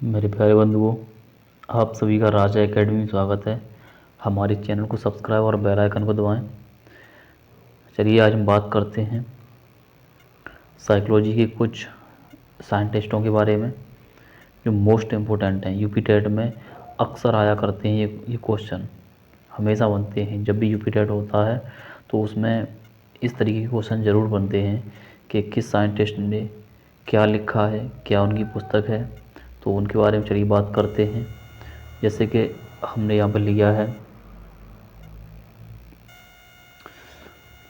मेरे प्यारे बंधुओं, आप सभी का राजा एकेडमी में स्वागत है। हमारे चैनल को सब्सक्राइब और बेल आइकन को दबाएं। चलिए आज हम बात करते हैं साइकोलॉजी के कुछ साइंटिस्टों के बारे में जो मोस्ट इम्पोर्टेंट हैं। यूपी टेट में अक्सर आया करते हैं ये क्वेश्चन हमेशा बनते हैं। जब भी यूपी टेट होता है तो उसमें इस तरीके के क्वेश्चन ज़रूर बनते हैं कि किस साइंटिस्ट ने क्या लिखा है, क्या उनकी पुस्तक है। तो उनके बारे में चलिए बात करते हैं। जैसे कि हमने यहाँ पर लिया है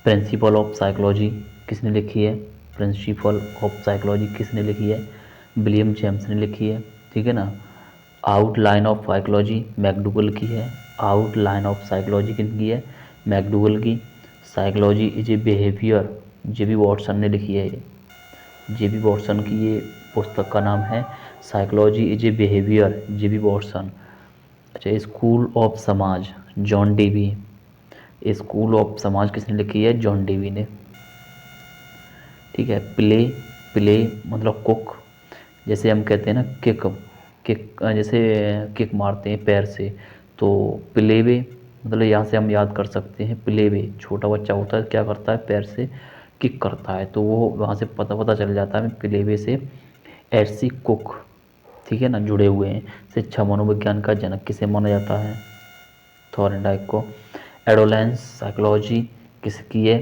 प्रिंसिपल ऑफ साइकोलॉजी, किसने लिखी है? प्रिंसिपल ऑफ साइकोलॉजी किसने लिखी है? विलियम जेम्स ने लिखी है। ठीक है ना। आउटलाइन ऑफ साइकोलॉजी मैकडूगल की है। आउटलाइन ऑफ साइकोलॉजी किसकी है? मैकडूगल की। Psychology is a behaviour, J B Watson ने लिखी है। ये जेबी वॉटसन की ये पुस्तक का नाम है psychology is a behaviour, J B Watson. अच्छा, स्कूल ऑफ समाज जॉन डेवी। स्कूल ऑफ समाज किसने लिखी है? जॉन डेवी ने। ठीक है। प्ले, प्ले मतलब कुक। जैसे हम कहते हैं ना किक, किक जैसे किक मारते हैं पैर से, तो प्ले वे मतलब यहाँ से हम याद कर सकते हैं। प्ले वे छोटा बच्चा होता है क्या करता है? पैर से किक करता है, तो वो वहाँ से पता चल जाता है प्ले वे से। एडसी कुक, ठीक है ना, जुड़े हुए हैं। शिक्षा मनोविज्ञान का जनक किसे माना जाता है? थॉर्नडाइक को। एडोलेंस साइकोलॉजी किसकी है?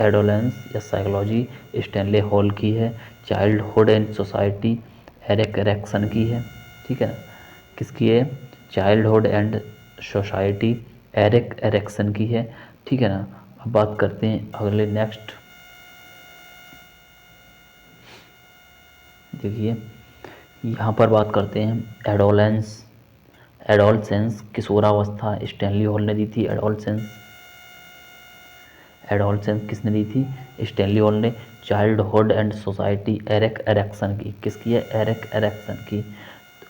एडोलेंस या साइकोलॉजी स्टैनले हॉल की है। Childhood and society Erik Erikson की है। ठीक है ना। किसकी है? Childhood and society Erik Erikson की है। ठीक है ना। अब बात करते हैं अगले नेक्स्ट। देखिए यहाँ पर बात करते हैं एडोलेंस, एडोलसेंस किशोरावस्था स्टैनली हॉल ने दी थी। एडोलसेंस, एडोलसेंस किसने दी थी? स्टैनली हॉल ने। Childhood and society Erik Erikson की। किसकी है? एरिक एरिक्सन की।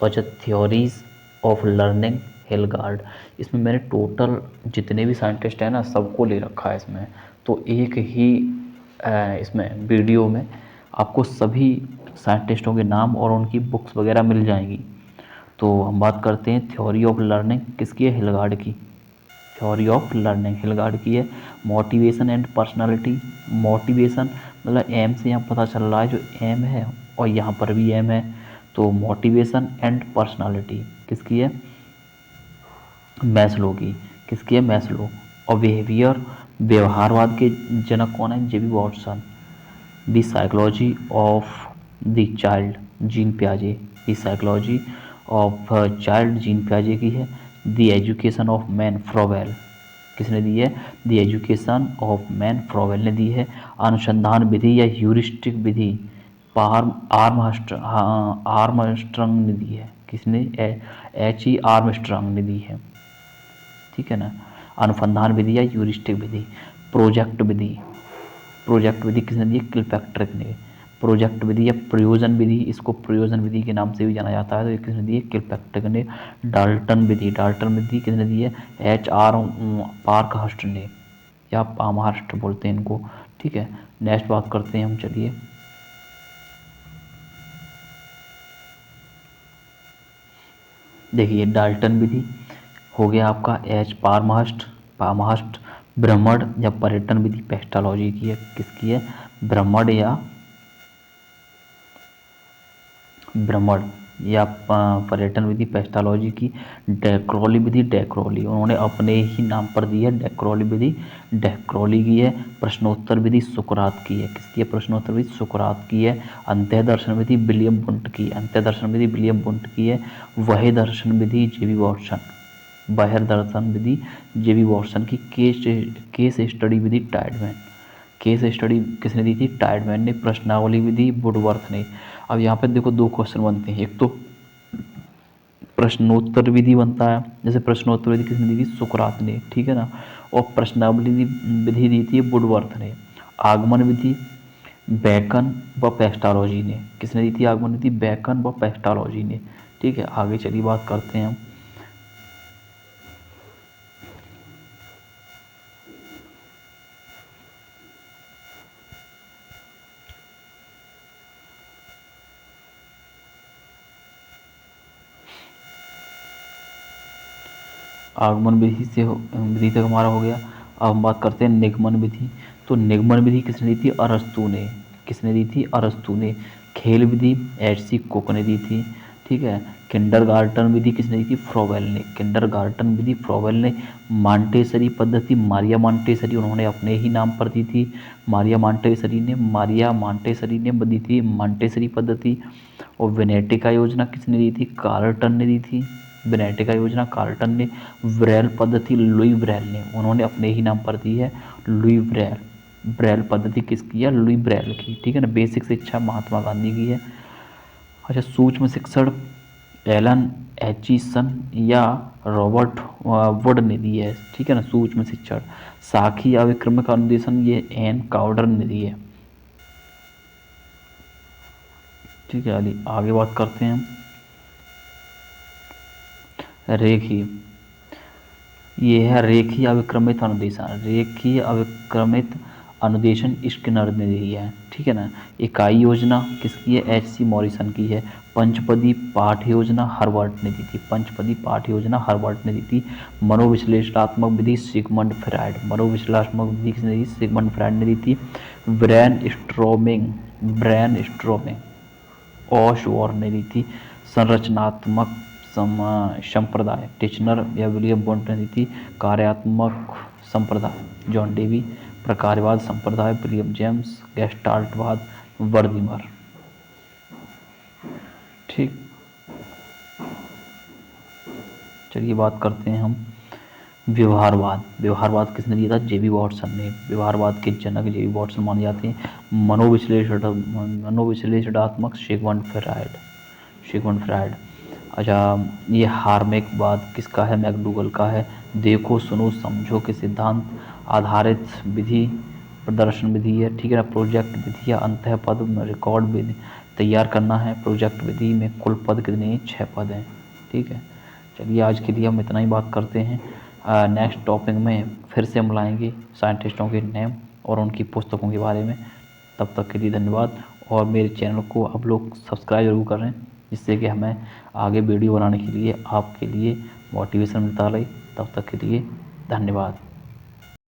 अच्छा, थ्योरीज ऑफ लर्निंग हिलगार्ड। इसमें मैंने टोटल जितने भी साइंटिस्ट हैं ना सबको ले रखा है इसमें, तो एक ही इसमें वीडियो में आपको सभी साइंटिस्टों के नाम और उनकी बुक्स वगैरह मिल जाएंगी। तो हम बात करते हैं थ्योरी ऑफ लर्निंग किसकी है? हिलगार्ड की। थ्योरी ऑफ लर्निंग हिलगार्ड की है। मोटिवेशन एंड पर्सनालिटी, मोटिवेशन मतलब एम से यहाँ पता चल रहा है जो एम है, और यहाँ पर भी एम है, तो मोटिवेशन एंड पर्सनालिटी किसकी है? मैस्लो की। किसकी है? मैस्लो। और बिहेवियर, व्यवहारवाद के जनक कौन है? J B Watson. The psychology of the child Jean प्याजे। The psychology of child Jean प्याजे की है। The education of man Froebel किसने दी है? The education of man Froebel ने दी है। अनुसंधान विधि या ह्यूरिस्टिक विधि आर्मस्ट्रंग ने दी है। किसने? H.E. आर्मस्ट्रंग ने दी है। ठीक है ना। अनुसंधान विधि या ह्यूरिस्टिक विधि। प्रोजेक्ट विधि, प्रोजेक्ट विधि किसने दी है? किलपैट्रिक ने। प्रोजेक्ट विधि या प्रयोजन विधि, इसको प्रयोजन विधि के नाम से भी जाना जाता है, तो ये किसने दी है? किलपैट्रिक ने। डाल्टन विधि, डाल्टन विधि किसने दी है? H.R. पार्कहर्स्ट ने, या पामहर्स्ट बोलते हैं इनको। ठीक है। नेक्स्ट बात करते हैं हम, चलिए। देखिए डाल्टन विधि हो गया आपका H. पामहर्स्ट, पामहर्स्ट। भ्रमण या पर्यटन विधि पेस्टालॉजी की है। किसकी है? भ्रमण या भ्रमण या पर्यटन विधि पेस्टालॉजी की। डैक्रॉली विधि, डैक्रॉली उन्होंने अपने ही नाम पर दी है। डैक्रॉली विधि डैक्रॉली की है। प्रश्नोत्तर विधि सुकरात की है। किसकी है? प्रश्नोत्तर विधि सुकरात की है। अंत्य दर्शन विधि विलियम बुंट की। अंत्य दर्शन विधि विलियम बुंट की है। वह दर्शन विधि जेबी वॉटसन। बहिर दर्शन विधि जेबी वॉटसन की। केस स्टडी विधि टाइडमैन। केस स्टडी किसने दी थी? टाइडमैन ने। प्रश्नावली विधि वुडवर्थ ने। अब यहाँ पे देखो दो क्वेश्चन बनते हैं, एक तो प्रश्नोत्तर विधि बनता है, जैसे प्रश्नोत्तर विधि किसने दी थी? सुकरात ने। ठीक है ना। और प्रश्नावली विधि दी थी वुडवर्थ ने। आगमन विधि बेकन व पेस्टालॉजी ने। किसने दी थी आगमन विधि? बेकन व पेस्टालॉजी ने। ठीक है, आगे चलिए बात करते हैं हम। आगमन विधि से विधि तक हमारा हो गया। अब हम बात करते हैं निगमन विधि। तो निगमन विधि किसने दी थी? अरस्तु ने। किसने दी थी? अरस्तु ने। खेल विधि एच.सी. कुक ने दी थी। ठीक है। किंडरगार्टन विधि किसने दी थी? फ्रोवेल ने। किंडरगार्टन विधि फ्रोवेल ने। मांटेसरी पद्धति मारिया मांटेसरी उन्होंने अपने ही नाम पर दी थी। मारिया मांटेसरी ने दी थी मांटेसरी पद्धति। और वेनेटिका योजना किसने दी थी? कार्लटन ने दी थी। वेनेटिका योजना कार्लटन ने। ब्रेल पद्धति लुई ब्रेल ने, उन्होंने अपने ही नाम पर दी है, लुई ब्रेल। ब्रेल पद्धति किसकी है? लुई ब्रेल की। ठीक है ना। बेसिक शिक्षा महात्मा गांधी की है। अच्छा, सूक्ष्म शिक्षण एलन एचिसन या रॉबर्ट वुड ने दी है। ठीक है ना। सूक्ष्म शिक्षण। साखी अविक्रम का अनुदेशन ये एन काउडर ने दी है। ठीक है। आगे बात करते हैं हम रेखीय। ये है रेखीय अविक्रमित अनुदेशन। रेखीय अविक्रमित अनुदेशन स्किनर ने दी है। ठीक है ना। इकाई योजना किसकी है? एच.सी. मॉरिसन की है। पंचपदी पाठ योजना हर्बर्ट ने दी थी। पंचपदी पाठ योजना हर्बर्ट ने दी थी। मनोविश्लेषणात्मक विधि सिगमंड फ्रायड। मनोविश्लेषणात्मक विधि किसने दी? सिगमंड फ्रायड ने दी थी। ब्रेन स्ट्रोमिंग ऑशवॉर्न ने दी थी। संरचनात्मक संप्रदाय टिचनर या विलियम बोन्ट ने दी थी। कार्यात्मक संप्रदाय जॉन डेवी। प्रकारवाद संप्रदाय विलियम जेम्स। गेस्टाल्टवाद वर्दीमर। ठीक। चलिए बात करते हैं हम व्यवहारवाद। व्यवहारवाद किसने दिया था? जे.बी. वॉटसन ने। व्यवहारवाद के जनक जे.बी. वॉटसन माने जाते हैं। मनोविश्लेषणात्मक सिगमंड फ्रायड। अच्छा, ये हार्मेकवाद किसका है? मैकडूगल का है। देखो सुनो समझो के सिद्धांत आधारित विधि प्रदर्शन विधि है। ठीक है ना। प्रोजेक्ट विधि या अंतः पद में रिकॉर्ड विधि तैयार करना है। प्रोजेक्ट विधि में कुल पद कितने हैं? 6 पद हैं। ठीक है। चलिए आज के लिए हम इतना ही बात करते हैं। नेक्स्ट टॉपिक में फिर से हम लाएंगे साइंटिस्टों के नेम और उनकी पुस्तकों के बारे में। तब तक के लिए धन्यवाद। और मेरे चैनल को आप लोग सब्सक्राइब जरूर करें, जिससे कि हमें आगे वीडियो बनाने के लिए आपके लिए मोटिवेशन मिलता रहे। तब तक के लिए धन्यवाद।